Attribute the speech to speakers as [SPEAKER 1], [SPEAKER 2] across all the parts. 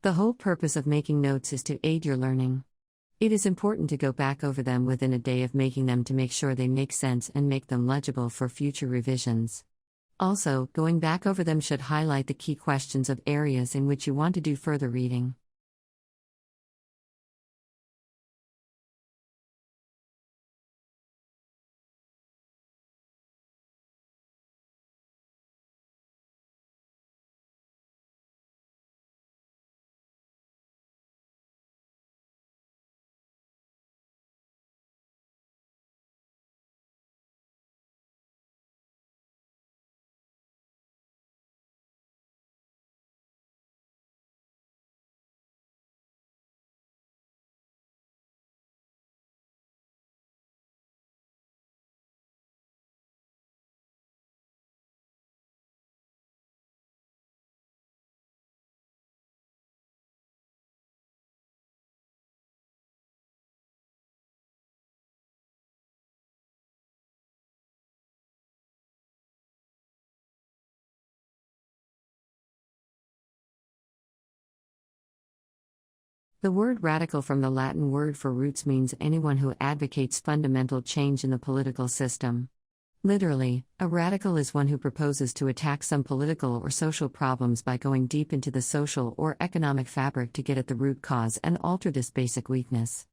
[SPEAKER 1] The whole purpose of making notes is to aid your learning. It is important to go back over them within a day of making them to make sure they make sense and make them legible for future revisions. Also, going back over them should highlight the key questions of areas in which you want to do further reading. The word radical from the Latin word for roots means anyone who advocates fundamental change in the political system. Literally, a radical is one who proposes to attack some political or social problems by going deep into the social or economic fabric to get at the root cause and alter this basic weakness.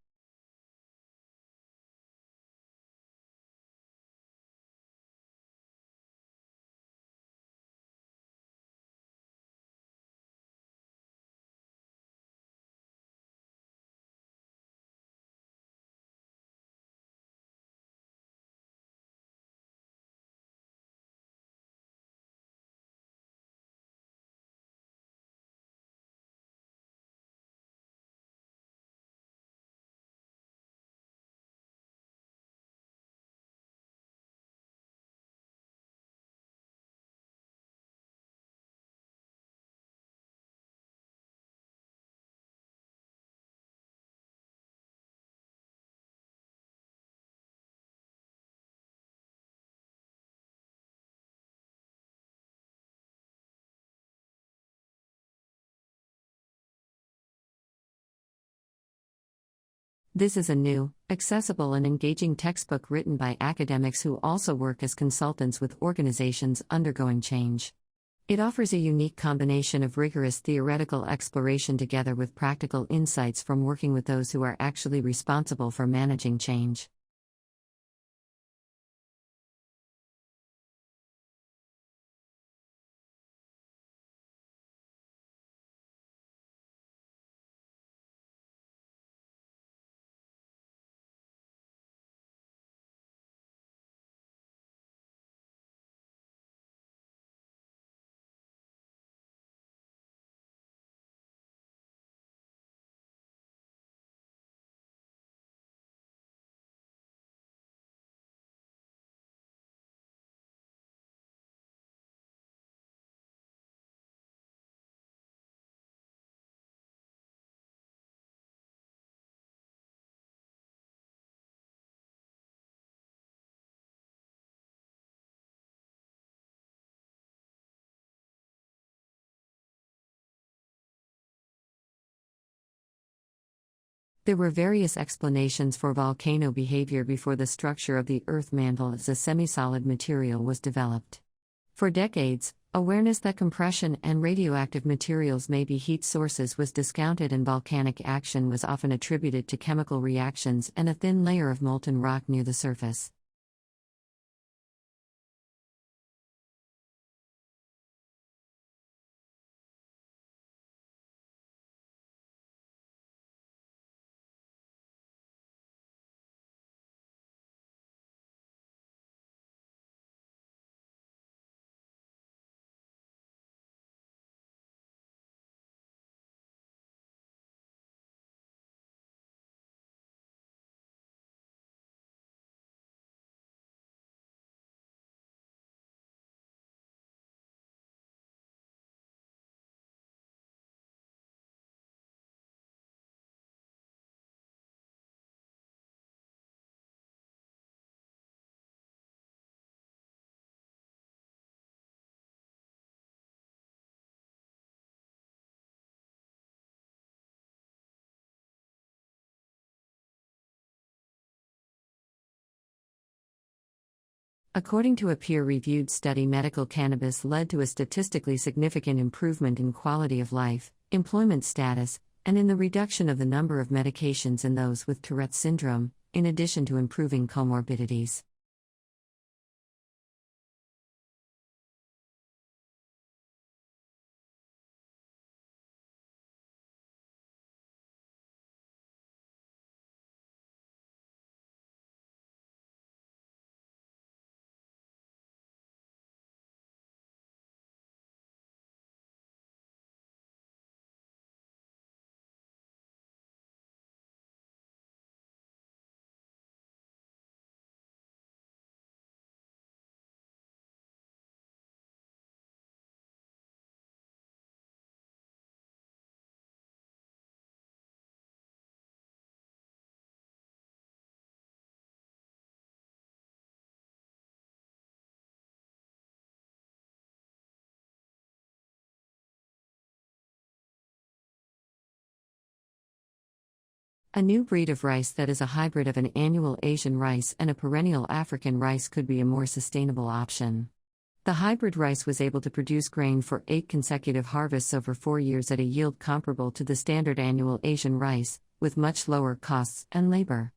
[SPEAKER 1] This is a new, accessible and engaging textbook written by academics who also work as consultants with organizations undergoing change. It offers a unique combination of rigorous theoretical exploration together with practical insights from working with those who are actually responsible for managing change. There were various explanations for volcano behavior before the structure of the Earth mantle as a semi-solid material was developed. For decades, awareness that compression and radioactive materials may be heat sources was discounted, and volcanic action was often attributed to chemical reactions and a thin layer of molten rock near the surface. According to a peer-reviewed study, medical cannabis led to a statistically significant improvement in quality of life, employment status, and in the reduction of the number of medications in those with Tourette's syndrome, in addition to improving comorbidities. A new breed of rice that is a hybrid of an annual Asian rice and a perennial African rice could be a more sustainable option. The hybrid rice was able to produce grain for 8 consecutive harvests over 4 years at a yield comparable to the standard annual Asian rice, with much lower costs and labor.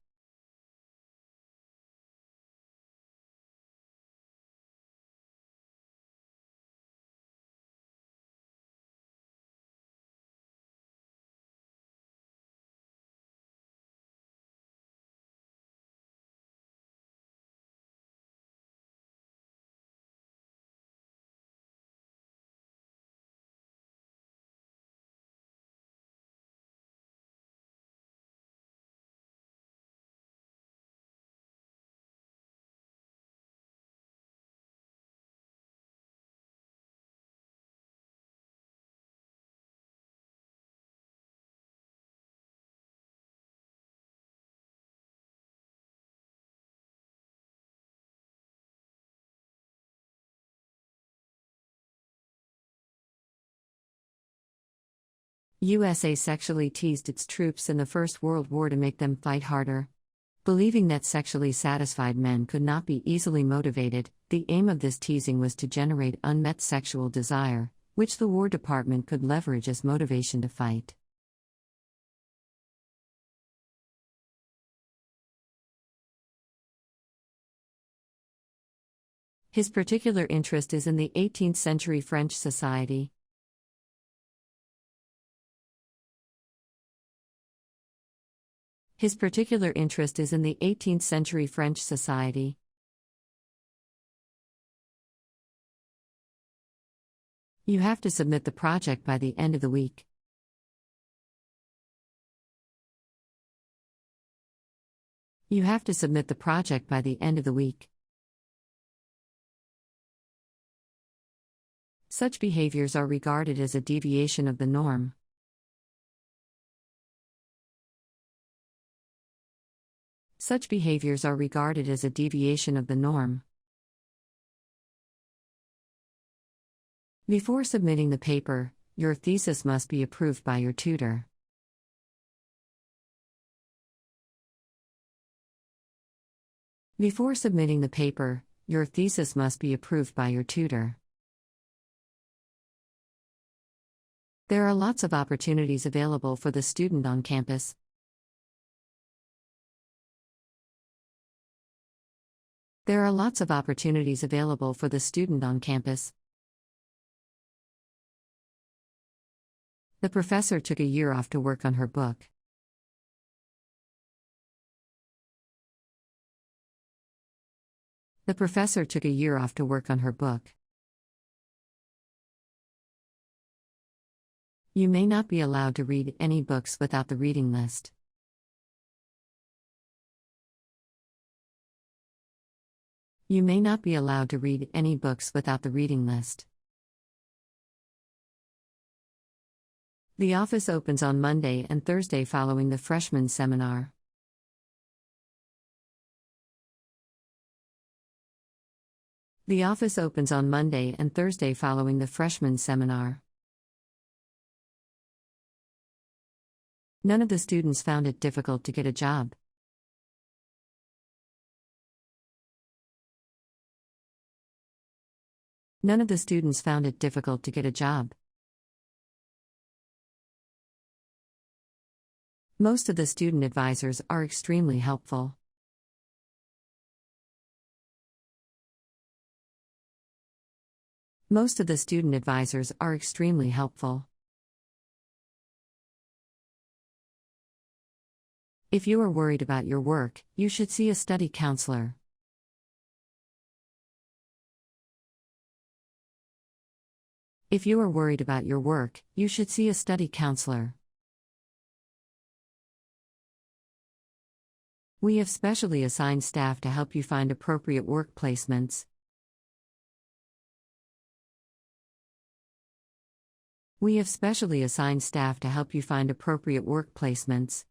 [SPEAKER 1] USA sexually teased its troops in the First World War to make them fight harder. Believing that sexually satisfied men could not be easily motivated, the aim of this teasing was to generate unmet sexual desire, which the War Department could leverage as motivation to fight. His particular interest is in the 18th century French society. His particular interest is in the 18th century French society. You have to submit the project by the end of the week. You have to submit the project by the end of the week. Such behaviors are regarded as a deviation of the norm. Such behaviors are regarded as a deviation of the norm. Before submitting the paper, your thesis must be approved by your tutor. Before submitting the paper, your thesis must be approved by your tutor. There are lots of opportunities available for the student on campus. There are lots of opportunities available for the student on campus. The professor took a year off to work on her book. The professor took a year off to work on her book. You may not be allowed to read any books without the reading list. You may not be allowed to read any books without the reading list. The office opens on Monday and Thursday following the freshman seminar. The office opens on Monday and Thursday following the freshman seminar. None of the students found it difficult to get a job. None of the students found it difficult to get a job. Most of the student advisors are extremely helpful. Most of the student advisors are extremely helpful. If you are worried about your work, you should see a study counselor. If you are worried about your work, you should see a study counselor. We have specially assigned staff to help you find appropriate work placements. We have specially assigned staff to help you find appropriate work placements.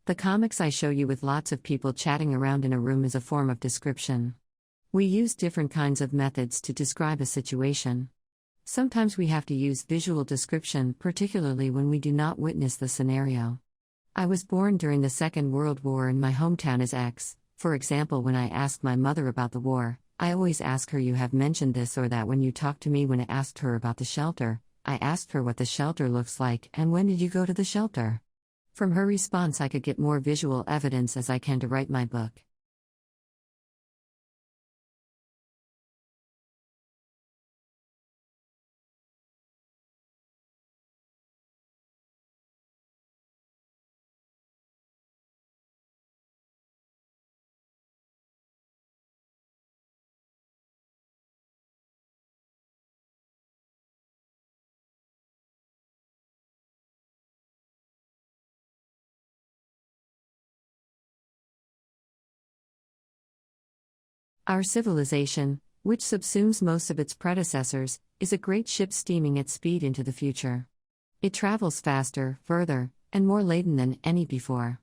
[SPEAKER 1] The comics I show you with lots of people chatting around in a room is a form of description. We use different kinds of methods to describe a situation. Sometimes we have to use visual description, particularly when we do not witness the scenario. I was born during the Second World War and my hometown is X. For example, when I ask my mother about the war, I always ask her, "You have mentioned this or that when you talk to me." When I asked her about the shelter, I asked her what the shelter looks like and when did you go to the shelter. From her response I could get more visual evidence as I can to write my book. Our civilization, which subsumes most of its predecessors, is a great ship steaming at speed into the future. It travels faster, further, and more laden than any before.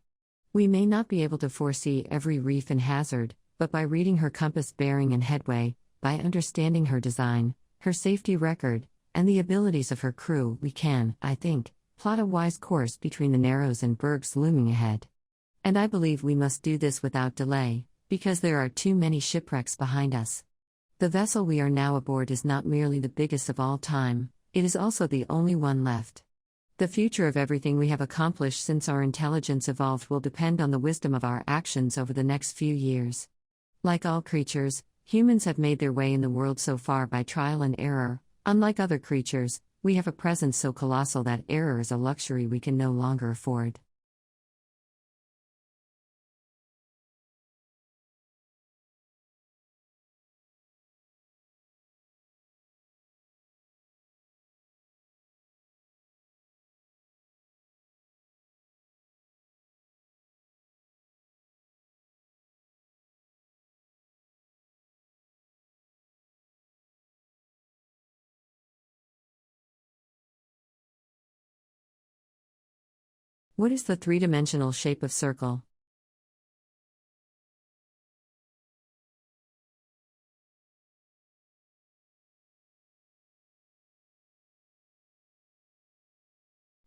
[SPEAKER 1] We may not be able to foresee every reef and hazard, but by reading her compass bearing and headway, by understanding her design, her safety record, and the abilities of her crew, we can, I think, plot a wise course between the Narrows and bergs looming ahead. And I believe we must do this without delay, because there are too many shipwrecks behind us. The vessel we are now aboard is not merely the biggest of all time, it is also the only one left. The future of everything we have accomplished since our intelligence evolved will depend on the wisdom of our actions over the next few years. Like all creatures, humans have made their way in the world so far by trial and error. Unlike other creatures, we have a presence so colossal that error is a luxury we can no longer afford. What is the three-dimensional shape of circle?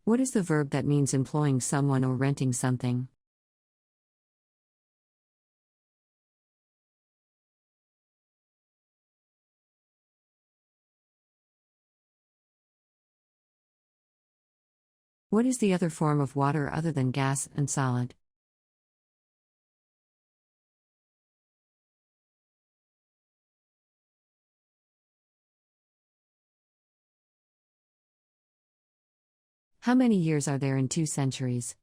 [SPEAKER 1] What is the verb that means employing someone or renting something? What is the other form of water other than gas and solid? How many years are there in 2 centuries?